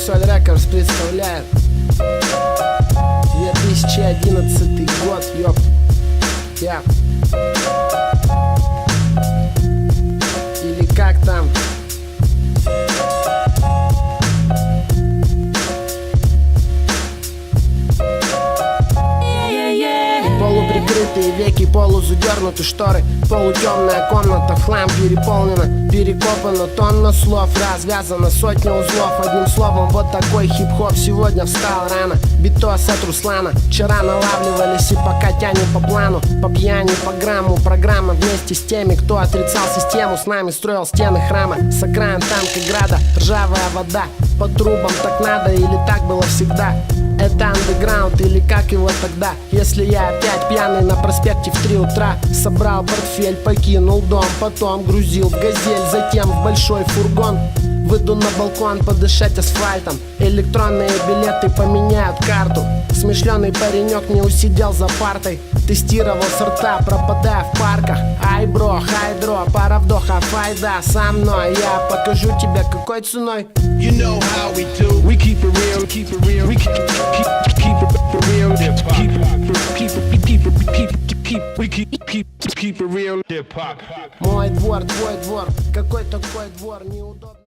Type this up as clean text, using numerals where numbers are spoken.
Соль Рекордс представляет 2011 год, ёп. Я. Или как там? Полуприкрытые веки, полузадернуты шторы, полутемная комната в хлам переполнена, перекопана тонна слов, развязана сотня узлов. Одним словом, вот такой хип-хоп сегодня встал рано. Битос от Руслана. Вчера налавливались и пока тянем по плану, по пьяни, по грамму. Программа вместе с теми, кто отрицал систему, с нами строил стены храма. С окраин танка града, ржавая вода. По трубам так надо или так было всегда? Это андеграунд или как его тогда? Если я опять пьяный на проспекте в 3 утра, собрал портфель, покинул дом, потом грузил в газель, затем в большой фургон. Выйду на балкон подышать асфальтом, электронные билеты поменяют карту. Смышленый паренек не усидел за партой, тестировал сорта, пропадая в парках. Ай, бро, хайдро, пара вдоха, файда со мной. Я покажу тебе какой ценой. You know how we do. We keep it real, keep it real. We keep it real. Keep it real. Hip hop. Мой двор, твой двор, какой такой двор неудобный.